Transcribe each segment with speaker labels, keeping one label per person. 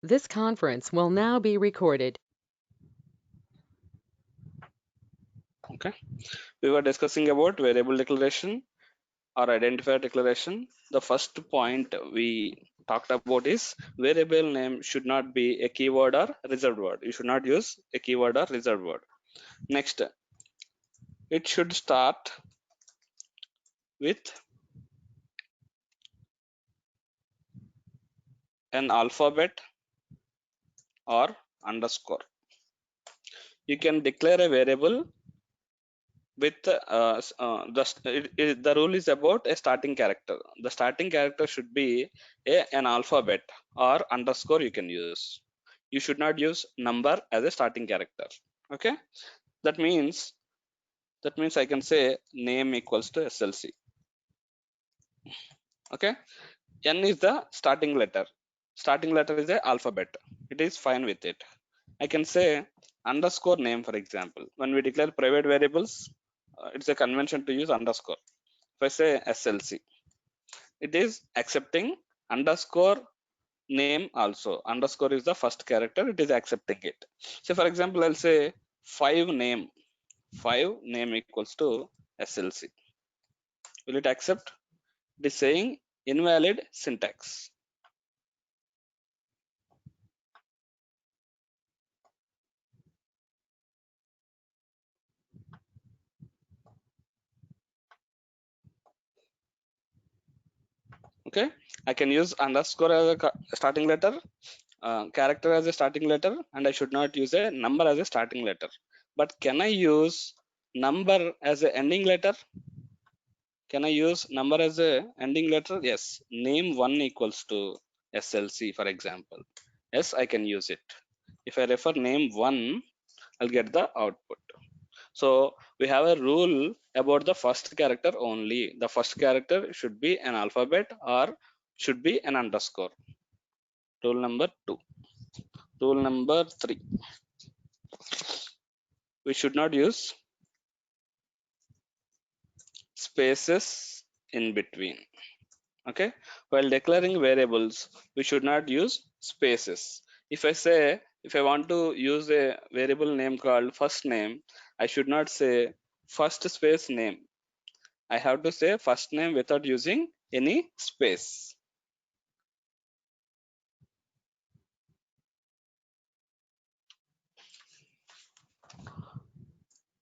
Speaker 1: This conference will now be recorded.
Speaker 2: Okay, we were discussing about variable declaration or identifier declaration. The first point we talked about is variable name should not be a keyword or reserved word. You should not use a keyword or reserved word. Next, it should start with an alphabet or underscore. You can declare a variable with the rule is about a starting character. The starting character should be an alphabet or underscore. You can use. You should not use number as a starting character. Okay, that means I can say name equals to SLC. Okay, N is the starting letter. Starting letter is a alphabet. It is fine with it. I can say underscore name, for example. When we declare private variables, it's a convention to use underscore. If I say SLC, it is accepting underscore name also. Underscore is the first character, it is accepting it. So for example, I'll say 5 name. 5 name equals to SLC. Will it accept? It is saying invalid syntax. Okay, I can use underscore as a starting letter, character as a starting letter, and I should not use a number as a starting letter. But can I use number as a ending letter? Can I use number as a ending letter? Yes. Name 1 equals to SLC, for example. Yes, I can use it. If I refer name 1, I'll get the output. So we have a rule about the first character only. The first character should be an alphabet or should be an underscore. Rule number 2. Rule number 3. We should not use spaces in between. Okay, while declaring variables we should not use spaces. If I want to use a variable name called first name, I should not say first space name. I have to say first name without using any space.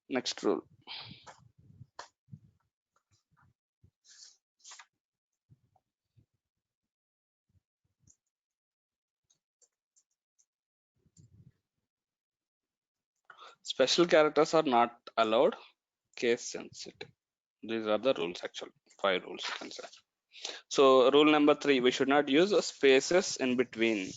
Speaker 2: Next rule, special characters are not allowed, case sensitive. These are the rules, actually 5 rules you can say. So rule number 3, we should not use spaces in between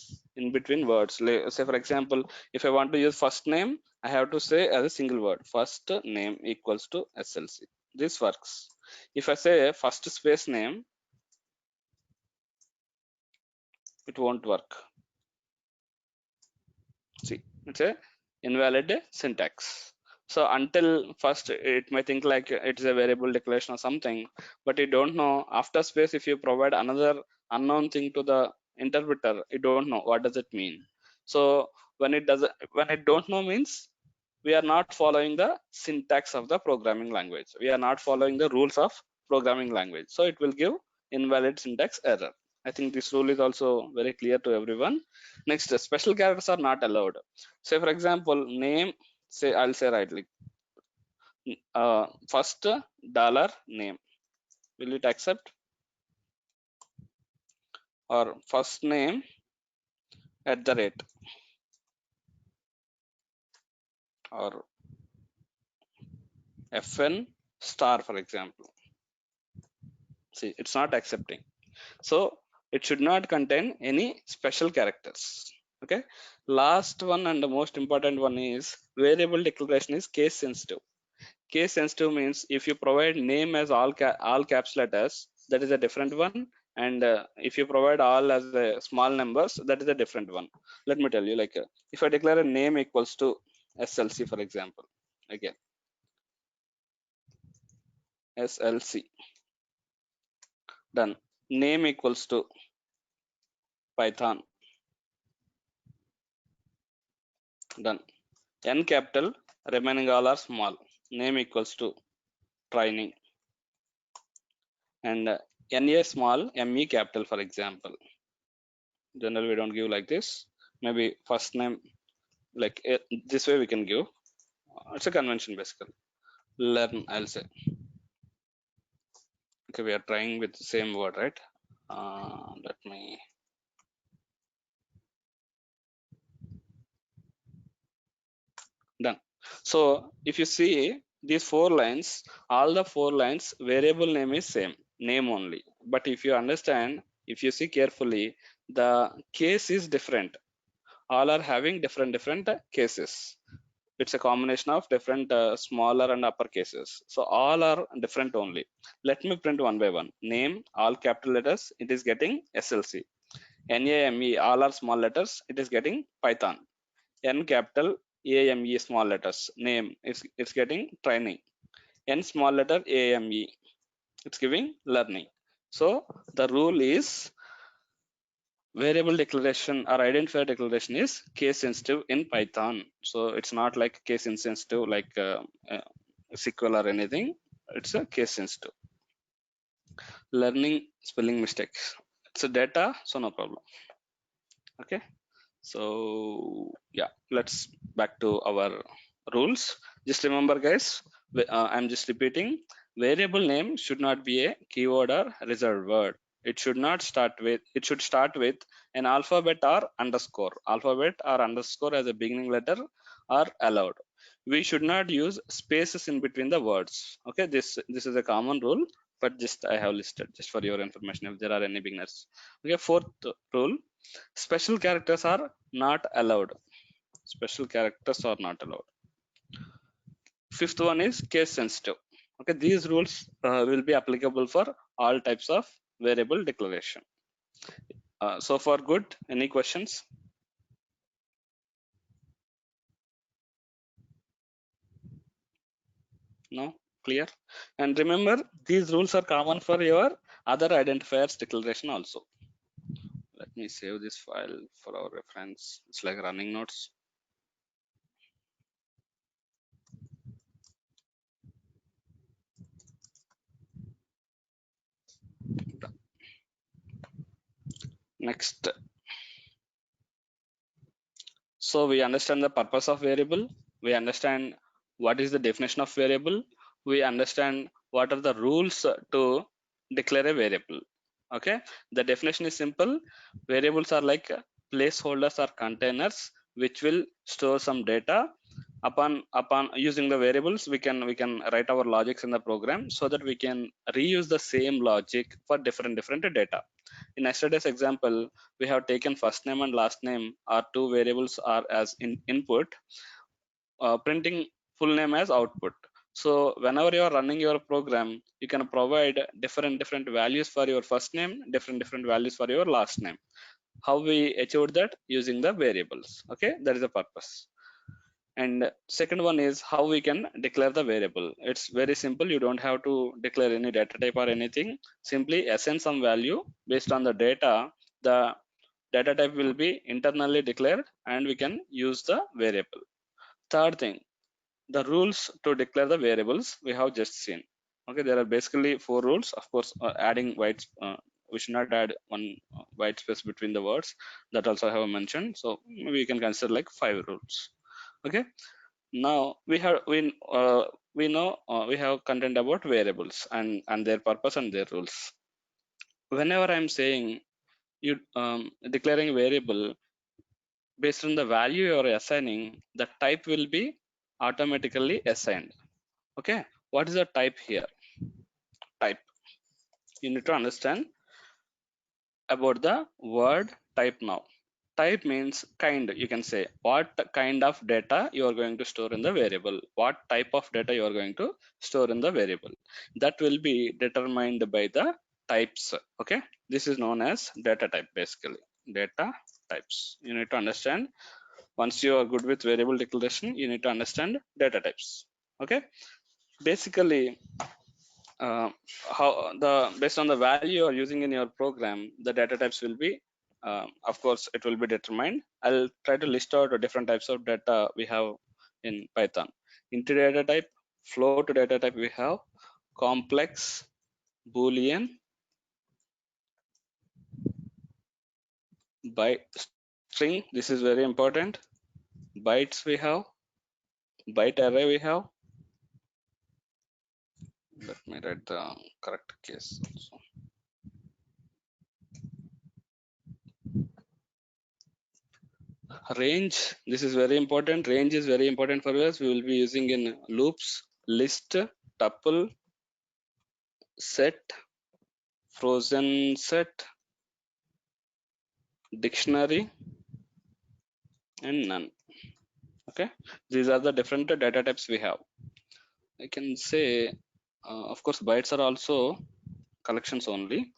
Speaker 2: words. Say for example, if I want to use first name, I have to say as a single word, first name equals to SLC. This works. If I say first space name, it won't work. See, it's a invalid syntax. So until first, it may think like it's a variable declaration or something, but you don't know after space. If you provide another unknown thing to the interpreter, you don't know what does it mean. So when it don't know means we are not following the syntax of the programming language. We are not following the rules of programming language. So it will give invalid syntax error. I think this rule is also very clear to everyone. Next, special characters are not allowed. Say for example, name, say I'll say right like first dollar name. Will it accept? Or first name at the rate, or FN star, for example. See, it's not accepting. So it should not contain any special characters. Okay. Last one and the most important one is variable declaration is case sensitive. Case sensitive means if you provide name as all caps letters, that is a different one. And if you provide all as a small numbers, that is a different one. Let me tell you, like if I declare a name equals to SLC, for example, again SLC, done. Name equals to Python, Done. N capital, remaining all are small. Name equals to training. And NA small, ME capital, for example. Generally we don't give like this. Maybe first name like this way we can give. It's a convention basically. Learn, I'll say. Okay, we are trying with the same word, right? Let me. Done. So if you see these 4 lines, all the 4 lines variable name is same, name only. But if you understand, if you see carefully, the case is different. All are having different cases. It's a combination of different smaller and upper cases, so all are different only. Let me print one by one. Name, all capital letters, it is getting SLC. NAME, all are small letters, it is getting Python. N capital, AME, small letters, name is it's getting training. N small letter, AME, it's giving learning. So the rule is variable declaration or identifier declaration is case sensitive in Python. So it's not like case insensitive like SQL or anything. It's a case sensitive. Learning spelling mistakes, it's a data, so no problem. Okay, so yeah, let's back to our rules. Just remember guys, I'm just repeating, variable name should not be a keyword or reserved word. It should not start with, it should start with an alphabet or underscore. Alphabet or underscore as a beginning letter are allowed. We should not use spaces in between the words. Okay, this is a common rule, but just I have listed just for your information if there are any beginners. Okay, fourth rule, special characters are not allowed. Special characters are not allowed. Fifth one is case sensitive. Okay, these rules will be applicable for all types of variable declaration. So far good. Any questions? No? Clear? And remember, these rules are common for your other identifiers declaration also. Let me save this file for our reference. It's like running notes. Next. So we understand the purpose of variable. We understand what is the definition of variable. We understand what are the rules to declare a variable. Okay, the definition is simple. Variables are like placeholders or containers which will store some data. Upon using the variables, we can write our logics in the program so that we can reuse the same logic for different data. In yesterday's example, we have taken first name and last name are two variables are as input, printing full name as output. So whenever you are running your program, you can provide different values for your first name, different values for your last name. How we achieved that? Using the variables. Okay, that is the purpose. And second one is how we can declare the variable. It's very simple. You don't have to declare any data type or anything. Simply assign some value based on the data. The data type will be internally declared and we can use the variable. Third thing, the rules to declare the variables we have just seen. Okay, there are basically 4 rules. Of course, adding white, we should not add one white space between the words. That also I have mentioned. So we can consider like 5 rules. Okay, now we know we have content about variables and their purpose and their rules. Whenever I'm saying you declaring a variable based on the value you're assigning, the type will be automatically assigned. Okay, what is the type here? Type, you need to understand about the word type now. Type means kind. You can say what kind of data you are going to store in the variable, what type of data you are going to store in the variable. That will be determined by the types. Okay, this is known as data type. Basically, data types, you need to understand. Once you are good with variable declaration, you need to understand data types. Okay, basically how the based on the value you are using in your program, the data types will be of course it will be determined. I'll try to list out different types of data we have in Python. Integer data type, float data type we have, complex, Boolean, byte, string, this is very important, bytes we have, byte array we have. Let me write the correct case also. Range, this is very important. Range is very important for us. We will be using in loops, list, tuple, set, frozen set, dictionary, and none. Okay, these are the different data types we have. I can say, of course, bytes are also collections only.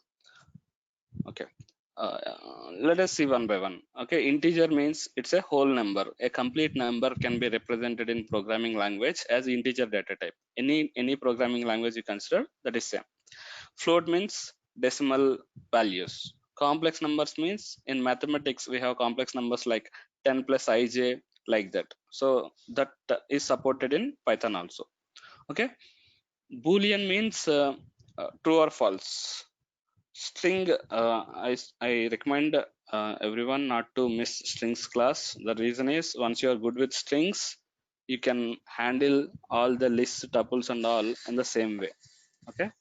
Speaker 2: Okay, let us see one by one. Okay, integer means it's a whole number. A complete number can be represented in programming language as integer data type. Any programming language you consider, that is same. Float means decimal values. Complex numbers means in mathematics we have complex numbers like 10 plus ij, like that. So that is supported in Python also. Okay, Boolean means true or false. String, I recommend everyone not to miss strings class. The reason is once you are good with strings, you can handle all the lists, tuples, and all in the same way. Okay,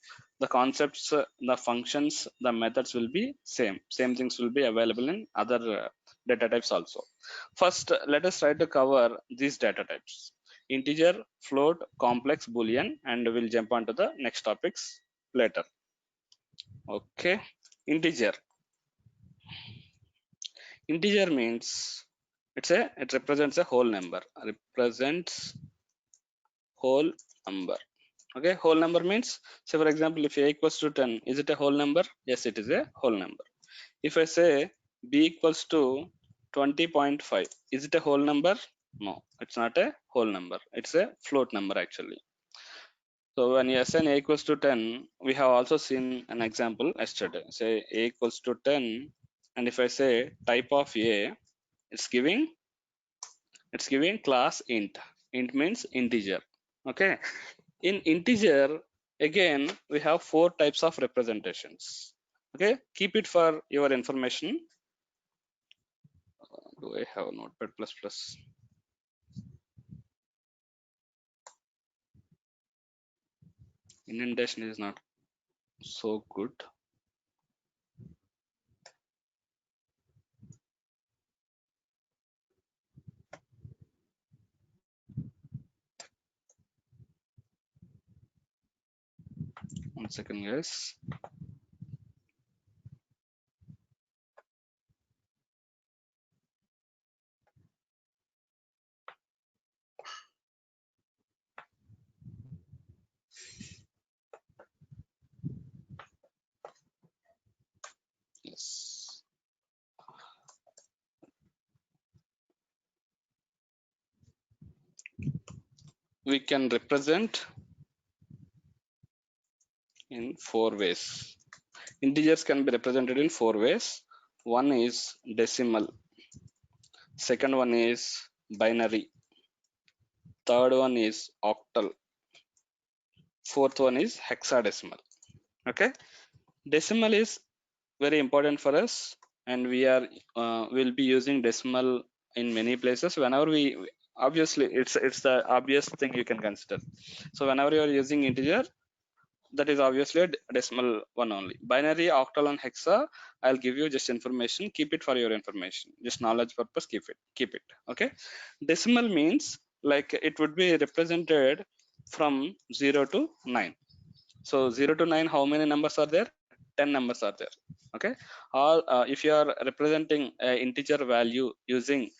Speaker 2: the concepts, the functions, the methods will be same things will be available in other data types also. First, let us try to cover these data types: integer, float, complex, Boolean, and we'll jump on to the next topics later. Okay, integer. Integer means it represents a whole number. Represents whole number. Okay, whole number means, say for example, if a equals to 10, is it a whole number? Yes, it is a whole number. If I say b equals to 20.5, is it a whole number? No, it's not a whole number. It's a float number actually. So when you assign a equals to 10, we have also seen an example yesterday. Say a equals to 10, and if I say type of a, it's giving class int. Int means integer. Okay, in integer, again we have 4 types of representations. Okay, keep it for your information. Do I have notepad plus plus? Indentation is not so good. One second, guys. Yes. We can represent in 4 ways. Integers can be represented in 4 ways. One is decimal. Second one is binary. Third one is octal. Fourth one is hexadecimal. Okay, decimal is very important for us, and we are will be using decimal in many places. Whenever we, obviously it's the obvious thing you can consider. So whenever you are using integer, that is obviously a decimal one only. Binary, octal, and hexa, I'll give you just information. Keep it for your information, just knowledge purpose. Keep it. Okay, decimal means like it would be represented from 0 to 9. So 0 to 9, how many numbers are there? 10 numbers are there. Okay, or if you are representing an integer value using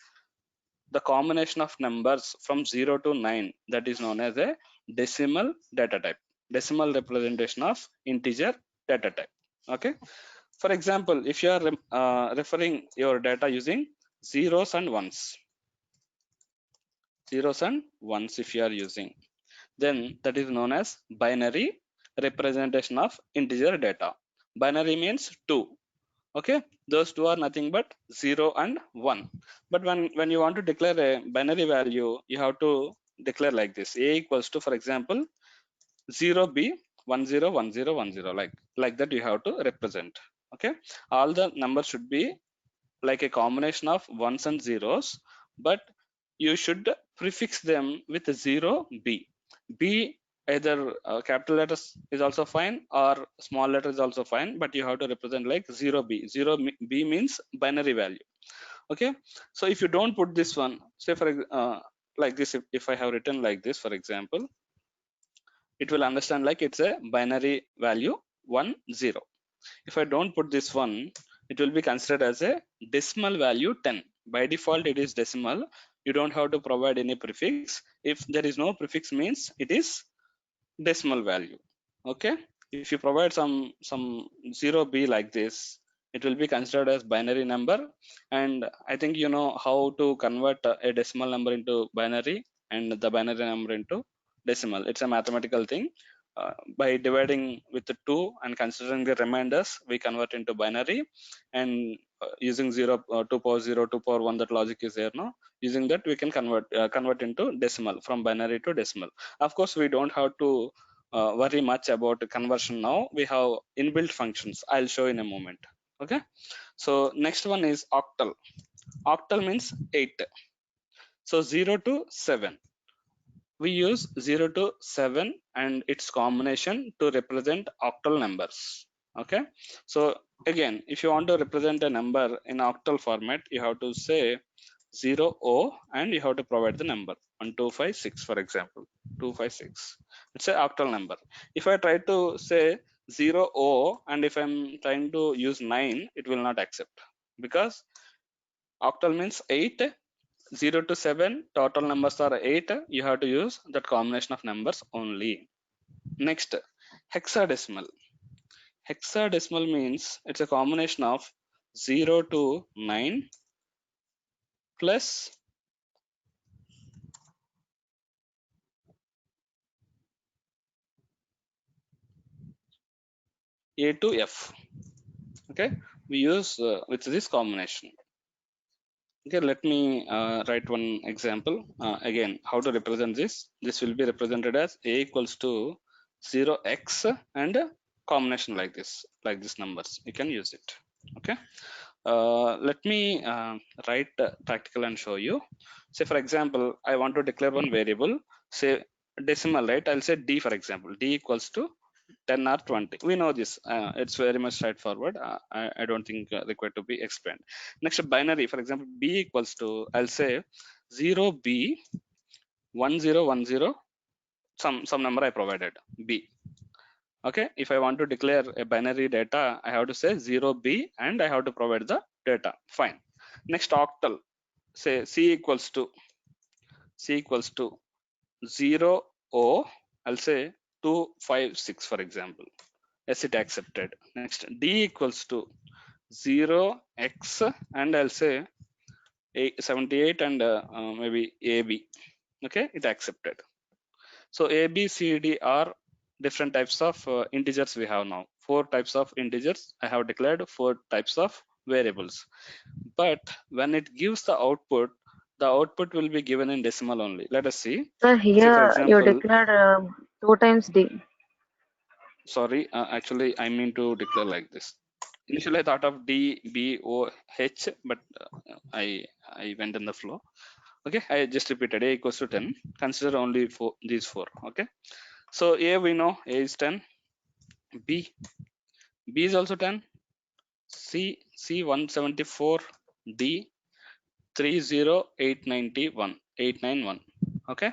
Speaker 2: the combination of numbers from 0 to 9, that is known as a decimal data type. Decimal representation of integer data type. Okay, for example, if you are referring your data using zeros and ones, if you are using, then that is known as binary representation of integer data. Binary means 2. Okay, those two are nothing but 0 and 1. But when you want to declare a binary value, you have to declare like this: a equals to, for example, 0b 101010, like that you have to represent. Okay, all the numbers should be like a combination of ones and zeros, but you should prefix them with 0b. B either capital letters is also fine or small letter is also fine, but you have to represent like 0b. 0b means binary value. Okay, so if you don't put this one, say for like this, if I have written like this, for example, it will understand like it's a binary value 1 0. If I don't put this one, it will be considered as a decimal value 10. By default, it is decimal. You don't have to provide any prefix. If there is no prefix, means it is decimal value. Okay. If you provide some 0b like this, it will be considered as binary number. And I think you know how to convert a decimal number into binary and the binary number into decimal. It's a mathematical thing. By dividing with the 2 and considering the remainders, we convert into binary, and using 0 2 power 0 2 power 1, that logic is there. No, using that we can convert into decimal, from binary to decimal. Of course, we don't have to worry much about conversion now. We have inbuilt functions. I'll show in a moment. Okay, so next one is octal. Octal means 8. So 0 to 7, we use 0 to 7 and its combination to represent octal numbers. Okay, so again, if you want to represent a number in octal format, you have to say 0O and you have to provide the number 1256, for example, 256. It's an octal number. If I try to say 0O and if I'm trying to use 9, it will not accept, because octal means 8. 0 to 7 total numbers are 8. You have to use that combination of numbers only. Next, hexadecimal. Hexadecimal means it's a combination of 0 to 9 plus A to F. Okay, we use with this combination. Okay, let me write one example. Again, how to represent this? This will be represented as A equals to 0x and a combination like this numbers. You can use it. Okay. Let me write practical and show you. Say for example, I want to declare one variable, say decimal, right? I'll say D, for example. D equals to 10 or 20. We know this. It's very much straightforward. I don't think required to be explained. Next, binary. For example, B equals to, I'll say 0B 1010, some number I provided, B. Okay, if I want to declare a binary data, I have to say 0B and I have to provide the data. Fine. Next, octal. Say C equals to 0O. I'll say 256, for example. Yes, it accepted. Next, D equals to 0x and I'll say 78 and maybe AB. Okay, it accepted. So A, B, C, D are different types of integers we have now. 4 types of integers. I have declared 4 types of variables. But when it gives the output will be given in decimal only. Let us see.
Speaker 3: So
Speaker 2: Say for
Speaker 3: here you
Speaker 2: example,
Speaker 3: declared 2 times D.
Speaker 2: sorry, actually I mean to declare like this. Initially I thought of D, B, O, H, but I went in the flow. Okay, I just repeated A equals to 10. Consider only for these 4. Okay, so A we know A is 10. B is also 10. C 174. D 30891. Okay.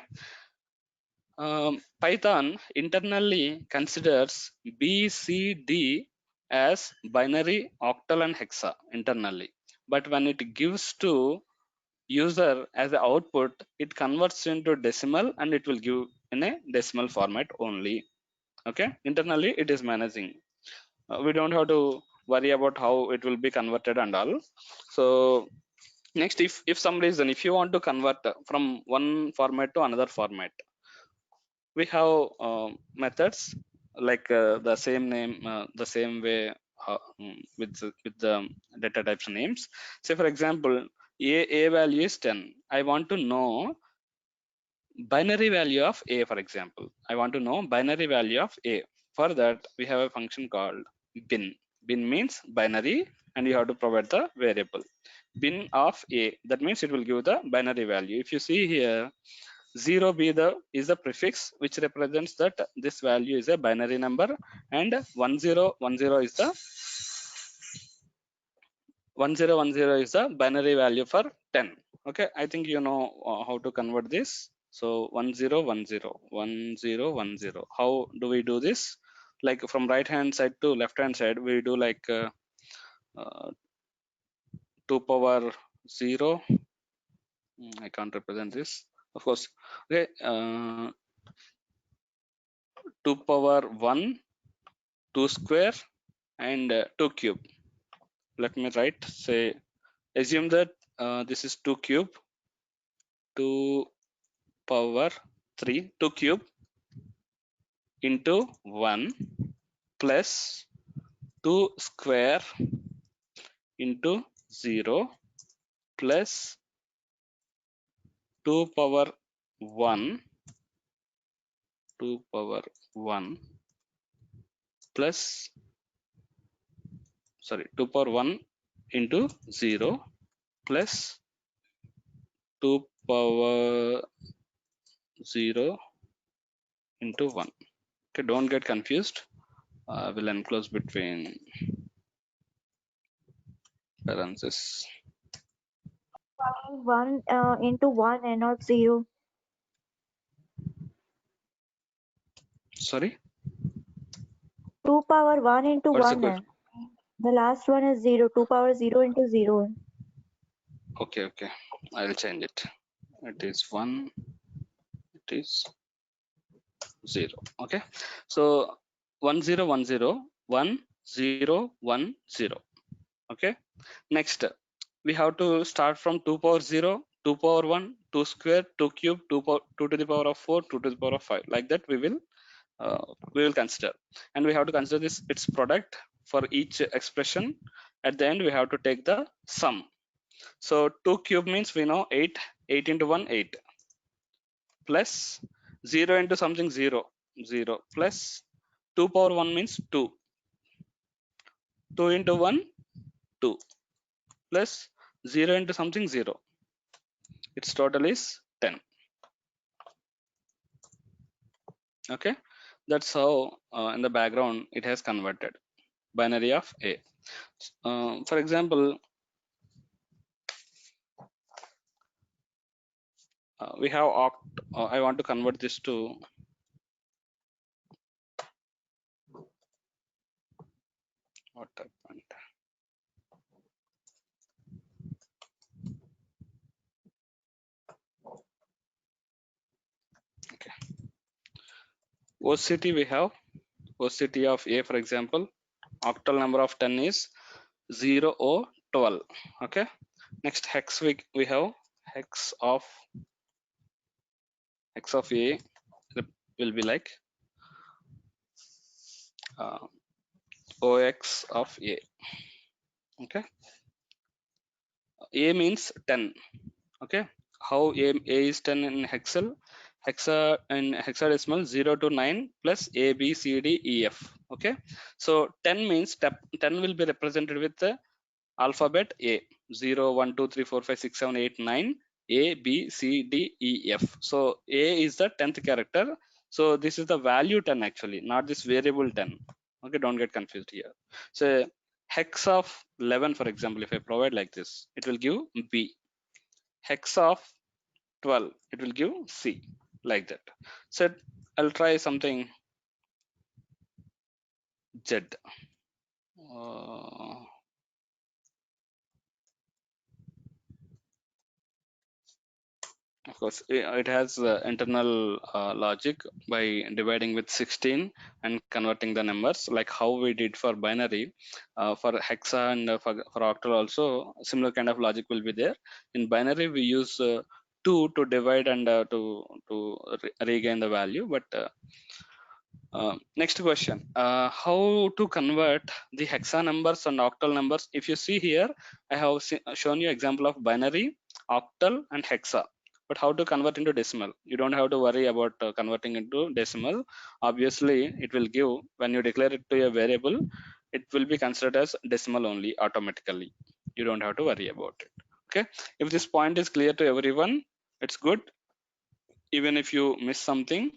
Speaker 2: Python internally considers B, C, D as binary, octal, and hexa internally. But when it gives to user as the output, it converts into decimal and it will give in a decimal format only. Okay. Internally, it is managing. We don't have to worry about how it will be converted and all. So next, if some reason, if you want to convert from one format to another format, we have methods like the same name, the same way with the data types names. Say for example, a value is 10. I want to know binary value of a. For example, I want to know binary value of a. For that, we have a function called bin. Bin means binary, and you have to provide the variable bin of a. That means it will give the binary value. If you see here, 0 is the prefix which represents that this value is a binary number, and 1010 is the 1010 is the binary value for 10. Okay, I think you know how to convert this. So 1010. How do we do this? Like from right hand side to left hand side, we do like 2 power 0. I can't represent this, of course. Okay, 2 power 1, 2 square, and 2 cube. Let me write, say, assume that this is 2 cube, 2 power 3, 2 cube into 1 plus 2 square into 0 plus 2 power 1, 2 power 1 plus, sorry, 2 power 1 into 0 plus 2 power 0 into 1. Okay, don't get confused. We'll enclose between parentheses.
Speaker 4: 1 into 1 and not 0.
Speaker 2: Sorry,
Speaker 4: 2 power 1 into
Speaker 2: what's the
Speaker 4: 1.
Speaker 2: question?
Speaker 4: The last one is 0. 2 power 0 into 0.
Speaker 2: Okay, I'll change it. It is 1, it is 0. Okay, so 1010, 1010. Okay, next we have to start from 2 power 0, 2 power 1, 2 square, 2 cube, 2 to the power of 4, 2 to the power of 5. Like that we will consider, and we have to consider this its product for each expression. At the end, we have to take the sum. So 2 cube means we know 8. 8 into 1, 8, plus 0 into something 0, 0, plus 2 power 1 means 2. 2 into 1, 2, plus 0 into something 0. Its total is 10. Okay, that's how in the background it has converted binary of a. For example, we have oct. I want to convert this to what type? Okay, OCT we have OCT of a. For example, octal number of 10 is 0O12. Okay, next hex we have hex of a will be like OX of a. Okay, a means 10. Okay, how a is 10 in hexal? Hexa in hexadecimal 0 to 9 plus a b c d e f. Okay, so 10 means 10 will be represented with the alphabet a. 0 1 2 3 4 5 6 7 8 9 a b c d e f. So a is the 10th character, so this is the value 10 actually, not this variable 10. Okay, don't get confused here. So hex of 11, for example, if I provide like this, it will give b. Hex of 12, it will give c, like that. So I'll try something z. Of course, it has internal logic by dividing with 16 and converting the numbers, like how we did for binary. For hexa and for octal also, similar kind of logic will be there. In binary, we use 2 to divide and to regain the value, but Next question, how to convert the hexa numbers and octal numbers? If you see here, I have shown you example of binary, octal and hexa. But how to convert into decimal? You don't have to worry about converting into decimal. Obviously, it will give, when you declare it to a variable, it will be considered as decimal only automatically. You don't have to worry about it. Okay. If this point is clear to everyone, it's good. Even if you miss something,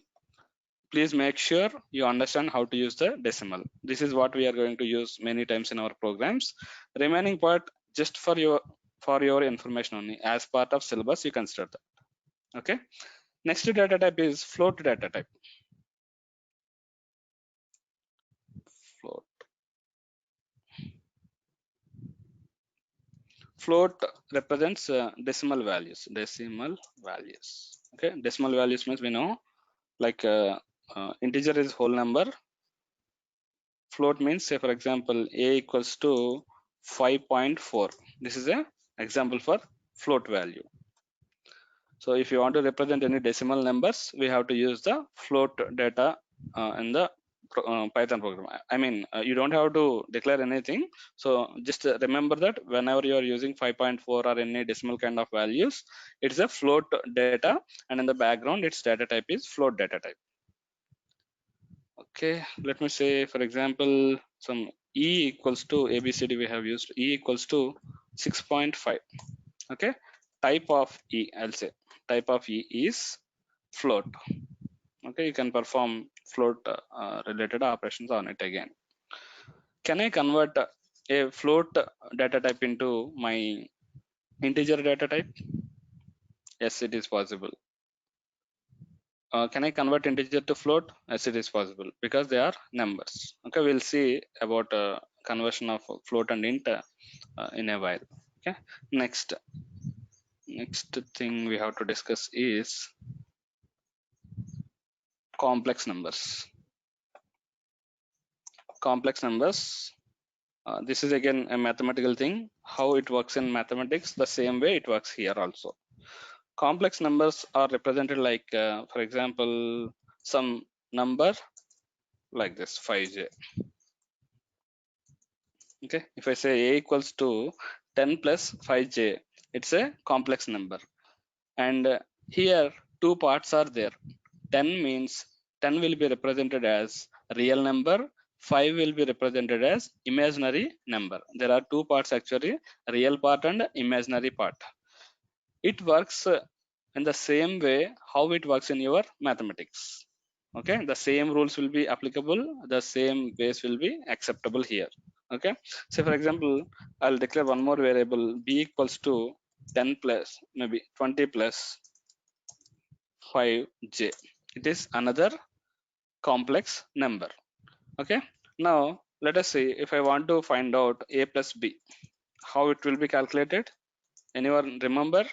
Speaker 2: please make sure you understand how to use the decimal. This is what we are going to use many times in our programs. Remaining part just for your information only. As part of syllabus, you consider that. Okay. Next data type is float data type. Float. Float represents decimal values. Decimal values. Okay. Decimal values means we know, like integer is whole number. Float means, say for example, a equals to 5.4. This is a example for float value. So if you want to represent any decimal numbers, we have to use the float data in the Python program. I mean, you don't have to declare anything. So just remember that whenever you are using 5.4 or any decimal kind of values, it's a float data, and in the background its data type is float data type. Okay, let me say for example, some e equals to ABCD we have used. E equals to 6.5. Okay, type of E, I'll say type of E is float. Okay, you can perform float related operations on it again. Can I convert a float data type into my integer data type? Yes, it is possible. Can I convert integer to float? Yes, it is possible, because they are numbers. Okay, we'll see about conversion of float and int in a while. Okay, next thing we have to discuss is complex numbers. Complex numbers. This is again a mathematical thing. How it works in mathematics, the same way it works here also. Complex numbers are represented like, for example, some number like this 5j. Okay, if I say a equals to 10 plus 5j, it's a complex number. And here two parts are there. 10 means 10 will be represented as real number, 5 will be represented as imaginary number. There are two parts actually, real part and imaginary part. It works in the same way how it works in your mathematics. Okay, the same rules will be applicable, the same base will be acceptable here. Okay, so for example, I'll declare one more variable, b equals to 10 plus maybe 20 plus 5j. It is another complex number. Okay, now let us see, if I want to find out a plus b, how it will be calculated. Anyone remember?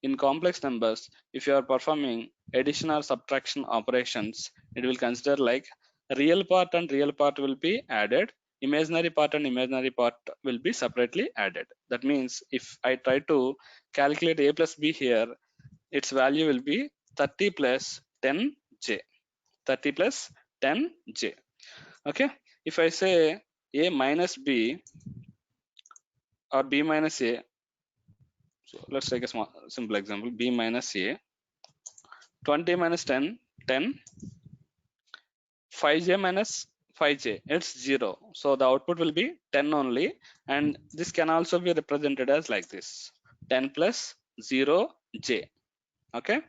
Speaker 2: In complex numbers, if you are performing addition or subtraction operations, it will consider like real part and real part will be added, imaginary part and imaginary part will be separately added. That means if I try to calculate a plus b here, its value will be 30 plus 10j. 30 plus 10j. Okay, if I say a minus b or b minus a, so let's take a small simple example, b minus a, 20 minus 10, 10, 5j minus 5j, it's 0. So the output will be 10 only, and this can also be represented as like this, 10 plus 0j. Okay,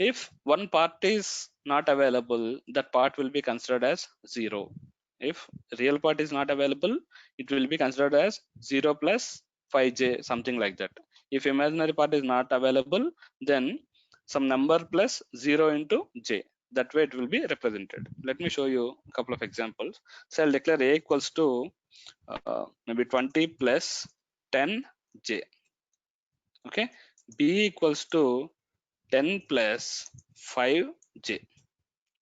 Speaker 2: if one part is not available, that part will be considered as 0. If real part is not available, it will be considered as 0 plus 5j, something like that. If imaginary part is not available, then some number plus 0 into j. That way it will be represented. Let me show you a couple of examples. So I'll declare a equals to maybe 20 plus 10j. Okay, b equals to 10 plus 5j.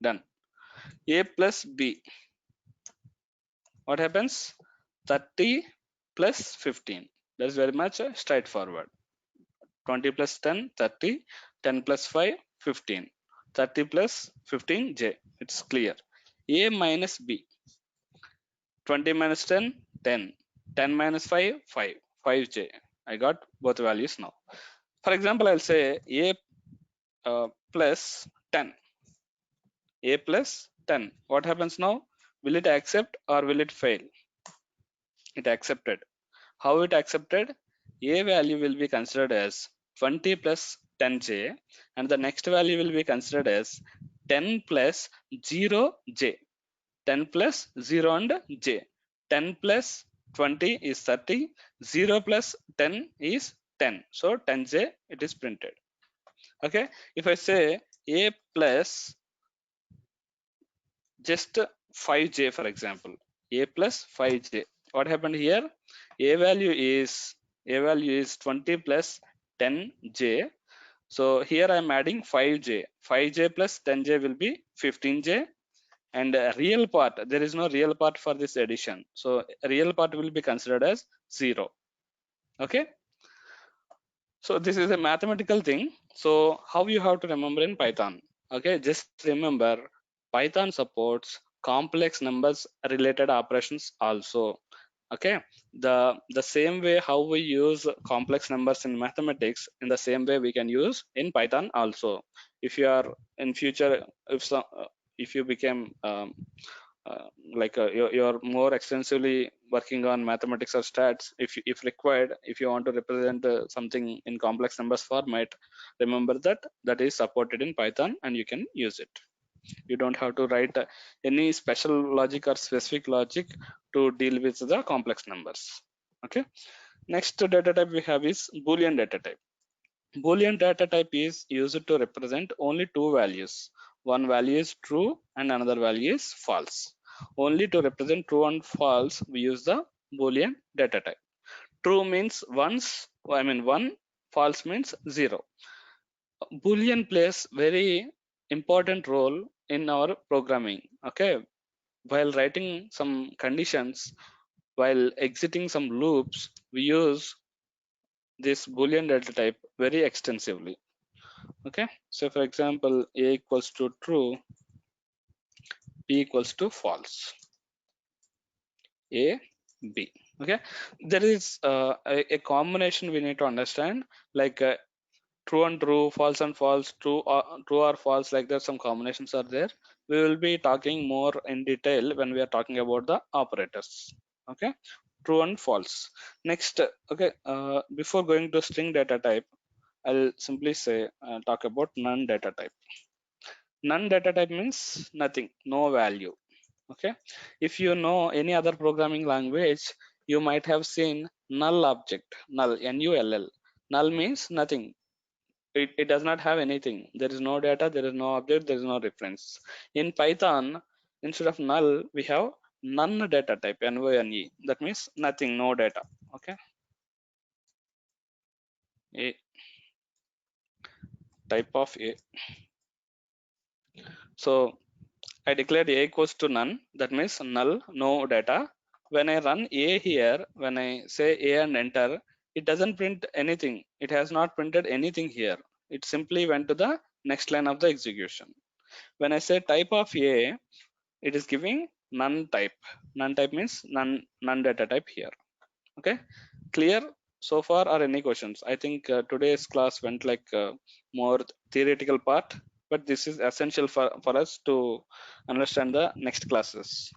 Speaker 2: Done. A plus b. What happens? 30 plus 15. That's very much straightforward. 20 plus 10, 30. 10 plus 5, 15. 30 plus 15j. It's clear. A minus B. 20 minus 10, 10. 10 minus 5, 5. 5j. I got both values now. For example, I'll say A plus 10. A plus 10. What happens now? Will it accept or will it fail? It accepted. How it accepted? A value will be considered as 20 plus 10j, and the next value will be considered as 10 plus 0j. 10 plus 0 and j. 10 plus 20 is 30. 0 plus 10 is 10. So 10j it is printed. Okay. If I say A plus just 5j, for example, A plus 5j, what happened here? A value is 20 plus 10j. So here I am adding 5j. 5j plus 10j will be 15j. And real part, there is no real part for this addition. So real part will be considered as 0. Okay. So this is a mathematical thing. So how you have to remember in Python? Okay, just remember Python supports complex numbers related operations also. Okay, the same way how we use complex numbers in mathematics, in the same way we can use in Python also. If you are in future, if you become you're more extensively working on mathematics or stats, if required, if you want to represent something in complex numbers format, remember that is supported in Python and you can use it. You don't have to write any special logic or specific logic to deal with the complex numbers. Okay, next data type we have is Boolean data type. Boolean data type is used to represent only two values. One value is true and another value is false. Only to represent true and false, we use the Boolean data type. True means one, false means 0. Boolean plays very important role in our programming. Okay, while writing some conditions, while exiting some loops, we use this Boolean data type very extensively. Okay, so for example, A equals to true, B equals to false, A, B. Okay, there is a combination we need to understand, like true and true, false and false, true or false, like that some combinations are there. We will be talking more in detail when we are talking about the operators. Okay, true and false. Next, okay, before going to string data type, I'll simply say talk about none data type. None data type means nothing, no value. Okay, if you know any other programming language, you might have seen null object, null, N-U-L-L. Null means nothing. It does not have anything. There is no data, there is no object, there is no reference. In Python, instead of null, we have none data type, N-O-N-E. That means nothing, no data. Okay, A type of A. So I declared A equals to none, that means null, no data. When I run A here, when I say A and enter, it doesn't print anything. It has not printed anything here. It simply went to the next line of the execution. When I say type of A, it is giving none type. None type means none data type here. Okay, clear so far, or any questions? I think today's class went like more theoretical part, but this is essential for us to understand the next classes.